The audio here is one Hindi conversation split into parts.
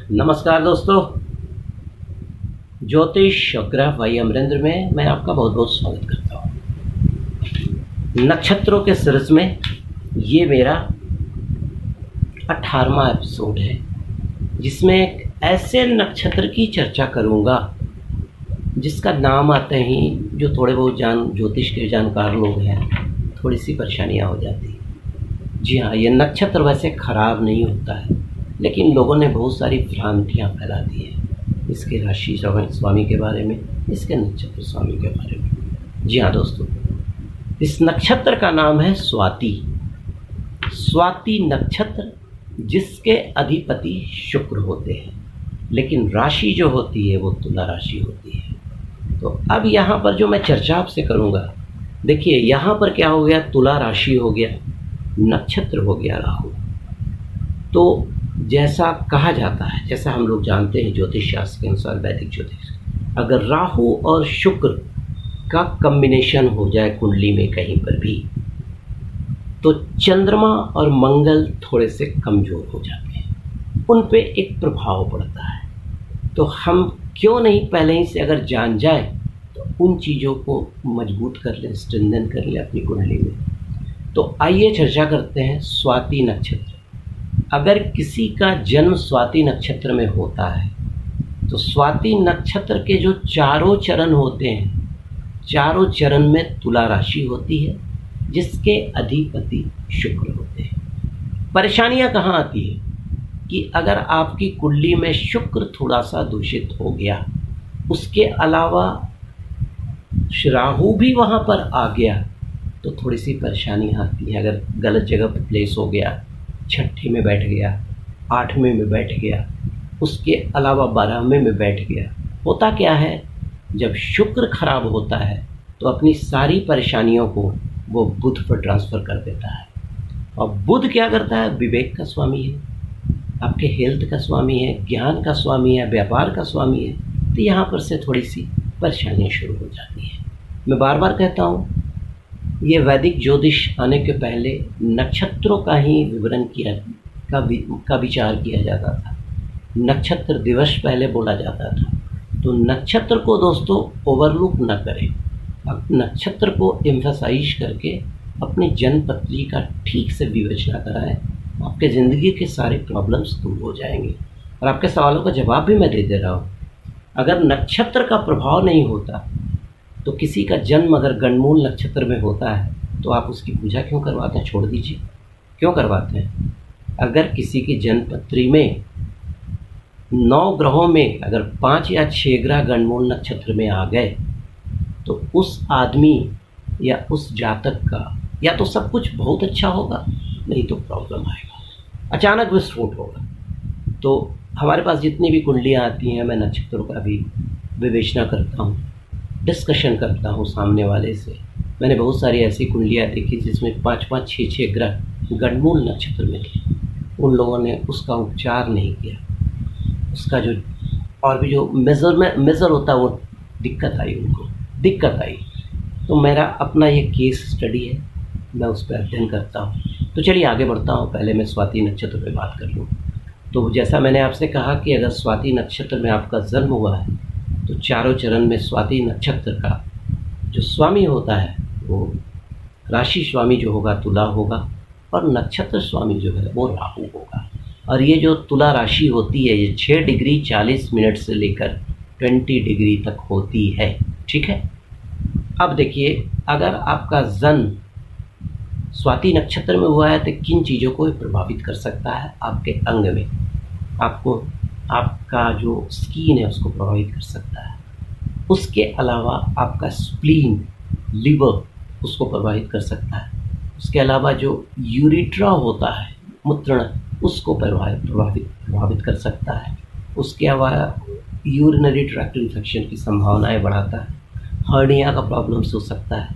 नमस्कार दोस्तों, ज्योतिष और ग्रह भाई अमरेंद्र में मैं आपका बहुत बहुत स्वागत करता हूँ। नक्षत्रों के सीरीज में ये मेरा 18वां एपिसोड है, जिसमें एक ऐसे नक्षत्र की चर्चा करूँगा जिसका नाम आते ही जो थोड़े बहुत ज्योतिष के जानकार लोग हैं, थोड़ी सी परेशानियाँ हो जाती हैं। जी हाँ, ये नक्षत्र वैसे ख़राब नहीं होता है, लेकिन लोगों ने बहुत सारी भ्रांतियाँ फैला दी हैं इसके राशि स्वामी के बारे में, इसके नक्षत्र स्वामी के बारे में। जी हाँ दोस्तों, इस नक्षत्र का नाम है स्वाति। स्वाति नक्षत्र जिसके अधिपति शुक्र होते हैं, लेकिन राशि जो होती है वो तुला राशि होती है। तो अब यहाँ पर जो मैं चर्चा आपसे करूँगा, देखिए यहाँ पर क्या हो गया, तुला राशि हो गया, नक्षत्र हो गया राहु। तो जैसा कहा जाता है, जैसा हम लोग जानते हैं ज्योतिष शास्त्र के अनुसार, वैदिक ज्योतिष, अगर राहु और शुक्र का कॉम्बिनेशन हो जाए कुंडली में कहीं पर भी, तो चंद्रमा और मंगल थोड़े से कमज़ोर हो जाते हैं, उन पे एक प्रभाव पड़ता है। तो हम क्यों नहीं पहले ही से अगर जान जाए तो उन चीज़ों को मजबूत कर लें, स्ट्रेंथन कर लें अपनी कुंडली में। तो आइए चर्चा करते हैं स्वाति नक्षत्र। अगर किसी का जन्म स्वाति नक्षत्र में होता है तो स्वाति नक्षत्र के जो चारों चरण होते हैं, चारों चरण में तुला राशि होती है जिसके अधिपति शुक्र होते हैं। परेशानियां कहाँ आती है कि अगर आपकी कुंडली में शुक्र थोड़ा सा दूषित हो गया, उसके अलावा राहु भी वहाँ पर आ गया, तो थोड़ी सी परेशानी आती है। अगर गलत जगह पर प्लेस हो गया, छठे में बैठ गया, 8वें में बैठ गया, उसके अलावा 12वें में बैठ गया, होता क्या है, जब शुक्र खराब होता है तो अपनी सारी परेशानियों को वो बुध पर ट्रांसफ़र कर देता है। और बुध क्या करता है, विवेक का स्वामी है, आपके हेल्थ का स्वामी है, ज्ञान का स्वामी है, व्यापार का स्वामी है। तो यहाँ पर से थोड़ी सी परेशानियाँ शुरू हो जाती हैं। मैं बार बार कहता हूँ, ये वैदिक ज्योतिष आने के पहले नक्षत्रों का ही विवरण का विचार किया जाता था। नक्षत्र दिवस पहले बोला जाता था। तो नक्षत्र को दोस्तों ओवरलुक न करें, अब नक्षत्र को एम्फसाइज करके अपनी जन्मपत्री का ठीक से विवेचना कराएं, आपके ज़िंदगी के सारे प्रॉब्लम्स दूर हो जाएंगे। और आपके सवालों का जवाब भी मैं दे दे रहा हूँ। अगर नक्षत्र का प्रभाव नहीं होता तो किसी का जन्म अगर गणमूल नक्षत्र में होता है तो आप उसकी पूजा क्यों करवाते हैं, छोड़ दीजिए, क्यों करवाते हैं। अगर किसी की जन्मपत्री में 9 ग्रहों में अगर 5 या 6 ग्रह गणमूल नक्षत्र में आ गए तो उस आदमी या उस जातक का या तो सब कुछ बहुत अच्छा होगा, नहीं तो प्रॉब्लम आएगा, अचानक विस्फोट होगा। तो हमारे पास जितनी भी कुंडलियाँ आती हैं, मैं नक्षत्रों का भी विवेचना करता हूँ, डिस्कशन करता हूँ सामने वाले से। मैंने बहुत सारी ऐसी कुंडलियाँ देखी जिसमें 5-5, 6-6 ग्रह गणमूल नक्षत्र में थे। उन लोगों ने उसका उपचार नहीं किया, उसका जो और भी जो मेज़र होता है वो दिक्कत आई, उनको दिक्कत आई। तो मेरा अपना ये केस स्टडी है, मैं उस पर अध्ययन करता हूँ। तो चलिए आगे बढ़ता हूँ। पहले मैं स्वाति नक्षत्र पे बात कर लूँ। तो जैसा मैंने आपसे कहा कि अगर स्वाति नक्षत्र में आपका जन्म हुआ है तो चारों चरण में स्वाति नक्षत्र का जो स्वामी होता है वो राशि स्वामी जो होगा तुला होगा, और नक्षत्र स्वामी जो है वो राहु होगा। और ये जो तुला राशि होती है ये 6 डिग्री 40 मिनट से लेकर 20 डिग्री तक होती है, ठीक है। अब देखिए, अगर आपका जन्म स्वाति नक्षत्र में हुआ है तो किन चीज़ों को प्रभावित कर सकता है, आपके अंग में आपको आपका जो स्किन है उसको प्रभावित कर सकता है। उसके अलावा आपका स्प्लीन, लिवर, उसको प्रभावित कर सकता है। उसके अलावा जो यूरिट्रा होता है, मूत्रण, उसको प्रभावित कर सकता है। उसके अलावा यूरिनरी ट्रैक्ट इन्फेक्शन की संभावनाएं बढ़ाता है। हर्निया का प्रॉब्लम्स हो सकता है,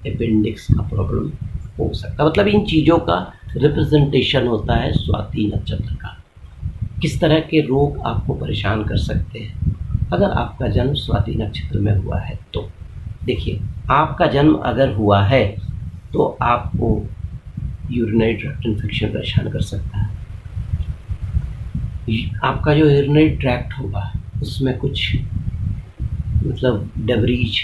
अपेंडिक्स का प्रॉब्लम हो सकता है। मतलब इन चीज़ों का रिप्रेजेंटेशन होता है स्वाति नक्षत्र का। किस तरह के रोग आपको परेशान कर सकते हैं अगर आपका जन्म स्वाति नक्षत्र में हुआ है। तो देखिए, आपका जन्म अगर हुआ है तो आपको यूरिनरी ट्रैक्ट इन्फेक्शन परेशान कर सकता है। आपका जो यूरिनरी ट्रैक्ट होगा उसमें कुछ मतलब डेब्रीज,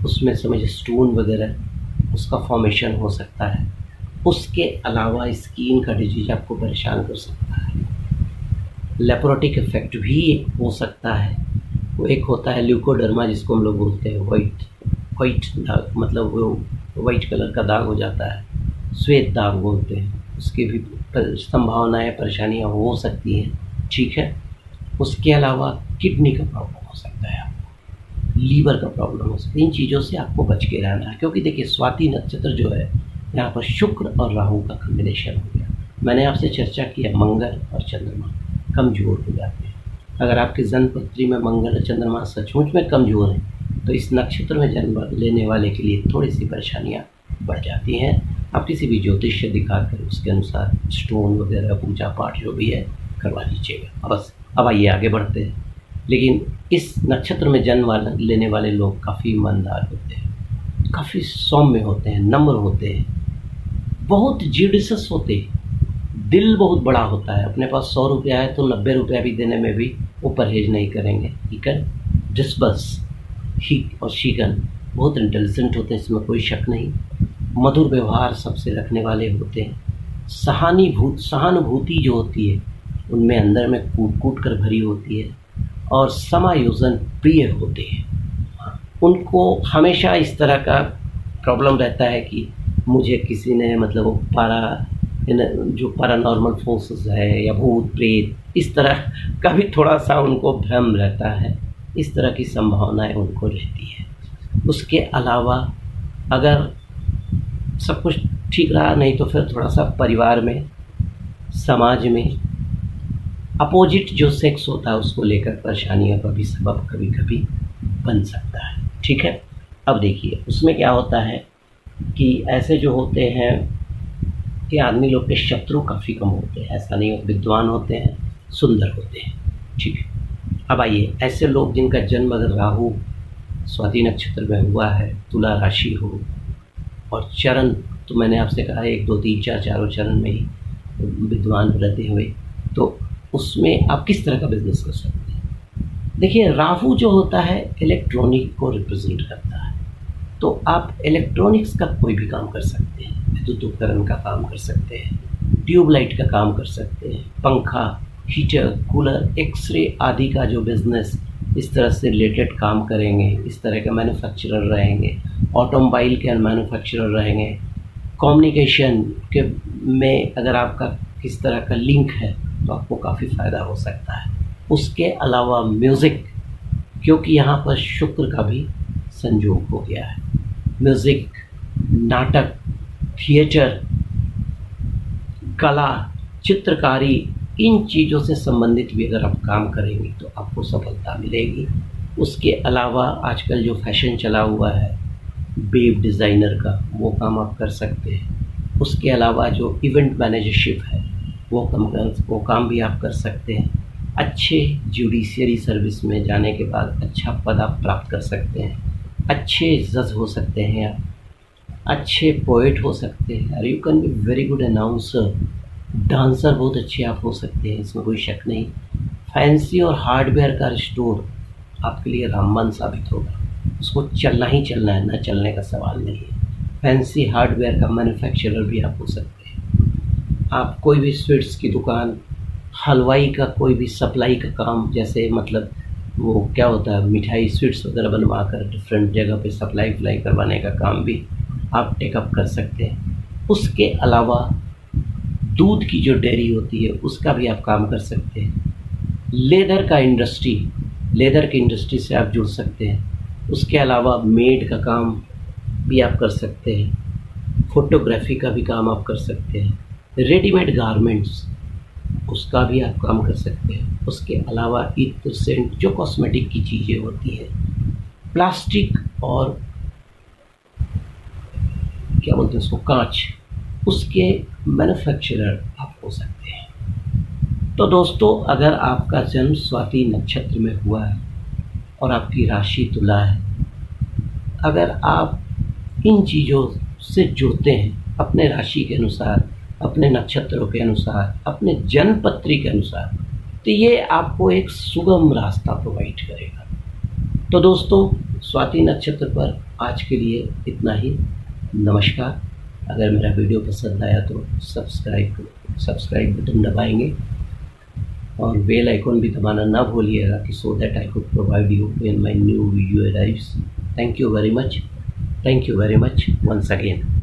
उसमें समझिए स्टोन वगैरह उसका फॉर्मेशन हो सकता है। उसके अलावा स्किन का डिजीज आपको परेशान कर सकता है। लेप्रोटिक इफेक्ट भी हो सकता है। वो एक होता है ल्यूकोडर्मा जिसको हम लोग बोलते हैं वाइट वाइट दाग, मतलब वो वाइट कलर का दाग हो जाता है, श्वेत दाग बोलते हैं। उसकी भी संभावनाएं परेशानियां हो सकती हैं, ठीक है। उसके अलावा किडनी का प्रॉब्लम हो सकता है, लीवर का प्रॉब्लम हो सकता है। इन चीज़ों से आपको बच के रहना है, क्योंकि देखिए स्वाति नक्षत्र जो है यहाँ पर शुक्र और राहु का कॉम्बिनेशन हो गया। मैंने आपसे चर्चा किया मंगल और चंद्रमा कमज़ोर हो जाते हैं। अगर आपकी जन्म पत्री में मंगल और चंद्रमा सचमुच में कमज़ोर हैं तो इस नक्षत्र में जन्म लेने वाले के लिए थोड़ी सी परेशानियाँ बढ़ जाती हैं। आप किसी भी ज्योतिष्य दिखाकर उसके अनुसार स्टोन वगैरह पूजा पाठ जो भी है करवा लीजिएगा। बस अब आइए आगे बढ़ते हैं। लेकिन इस नक्षत्र में जन्म लेने वाले लोग काफ़ी ईमानदार होते हैं, काफ़ी सौम्य होते हैं, नम्र होते हैं, बहुत जिडसस होते हैं, दिल बहुत बड़ा होता है। अपने पास 100 रुपया है तो 90 रुपया भी देने में भी वो परहेज नहीं करेंगे। ईकन डिस्बस ही और शीकन बहुत इंटेलिजेंट होते हैं, इसमें कोई शक नहीं। मधुर व्यवहार सबसे रखने वाले होते हैं। सहानुभूति जो होती है उनमें अंदर में कूट कूट कर भरी होती है और समायोजन प्रिय होते हैं। उनको हमेशा इस तरह का प्रॉब्लम रहता है कि मुझे किसी ने मतलब वो जो पैरानॉर्मल फोर्सेस है या भूत प्रेत इस तरह का भी थोड़ा सा उनको भ्रम रहता है। इस तरह की संभावनाएं उनको रहती है। उसके अलावा अगर सब कुछ ठीक रहा, नहीं तो फिर थोड़ा सा परिवार में, समाज में अपोजिट जो सेक्स होता है उसको लेकर परेशानियों का भी सबब कभी कभी बन सकता है, ठीक है। अब देखिए उसमें क्या होता है कि ऐसे जो होते हैं कि आदमी लोग के शत्रु काफ़ी कम होते हैं। ऐसा नहीं हो, विद्वान होते हैं, सुंदर होते हैं, ठीक है। अब आइए ऐसे लोग जिनका जन्म अगर राहु स्वाति नक्षत्र में हुआ है, तुला राशि हो और चरण, तो मैंने आपसे कहा 1 2 3 4 चारों चरण में ही विद्वान रहते हुए, तो उसमें आप किस तरह का बिजनेस कर सकते हैं। देखिए राहु जो होता है इलेक्ट्रॉनिक को रिप्रेजेंट करता है, तो आप इलेक्ट्रॉनिक्स का कोई भी काम कर सकते हैं। विद्युत उपकरण का काम कर सकते हैं, ट्यूबलाइट का काम कर सकते हैं, पंखा, हीटर, कूलर, एक्सरे आदि का जो बिज़नेस इस तरह से रिलेटेड काम करेंगे, इस तरह के मैन्युफैक्चरर रहेंगे, ऑटोमोबाइल के मैन्युफैक्चरर रहेंगे, कम्युनिकेशन के में अगर आपका किस तरह का लिंक है तो आपको काफ़ी फ़ायदा हो सकता है। उसके अलावा म्यूज़िक, क्योंकि यहाँ पर शुक्र का भी संयोग हो गया है, म्यूज़िक, नाटक, थिएटर, कला, चित्रकारी, इन चीज़ों से संबंधित भी अगर आप काम करेंगे तो आपको सफलता मिलेगी। उसके अलावा आजकल जो फैशन चला हुआ है वेब डिज़ाइनर का, वो काम आप कर सकते हैं। उसके अलावा जो इवेंट मैनेजरशिप है वो काम भी आप कर सकते हैं। अच्छे जुडिशियरी सर्विस में जाने के बाद अच्छा पद आप प्राप्त कर सकते हैं, अच्छे जज हो सकते हैं आप, अच्छे पोएट हो सकते हैं, और you can be very good announcer, dancer बहुत अच्छे आप हो सकते हैं, इसमें कोई शक नहीं। फैंसी और हार्डवेयर का स्टोर आपके लिए रामबाण साबित होगा, उसको चलना ही चलना है, ना चलने का सवाल नहीं है। फैंसी हार्डवेयर का मैन्युफैक्चरर भी आप हो सकते हैं। आप कोई भी स्वीट्स की दुकान, हलवाई का कोई भी सप्लाई का काम, जैसे मतलब वो क्या होता है मिठाई स्वीट्स वगैरह बनवा कर डिफरेंट जगह पे सप्लाई करवाने का काम भी आप टेकअप कर सकते हैं। उसके अलावा दूध की जो डेयरी होती है उसका भी आप काम कर सकते हैं। लेदर की इंडस्ट्री से आप जुड़ सकते हैं। उसके अलावा मेड का काम भी आप कर सकते हैं, फोटोग्राफी का भी काम आप कर सकते हैं, रेडीमेड गारमेंट्स उसका भी आप काम कर सकते हैं। उसके अलावा इत्र, सेंट, जो कॉस्मेटिक की चीज़ें होती हैं, प्लास्टिक और क्या बोलते हैं उसको, कांच, उसके मैन्युफैक्चरर आप हो सकते हैं। तो दोस्तों अगर आपका जन्म स्वाति नक्षत्र में हुआ है और आपकी राशि तुला है, अगर आप इन चीज़ों से जुड़ते हैं अपने राशि के अनुसार, अपने नक्षत्रों के अनुसार, अपने जन्म पत्री के अनुसार, तो ये आपको एक सुगम रास्ता प्रोवाइड करेगा। तो दोस्तों, स्वाति नक्षत्र पर आज के लिए इतना ही। नमस्कार। अगर मेरा वीडियो पसंद आया तो सब्सक्राइब बटन दबाएंगे और बेल आइकॉन भी दबाना ना भूलिएगा कि so that I could provide you when my new video arrives. Thank you very much once again.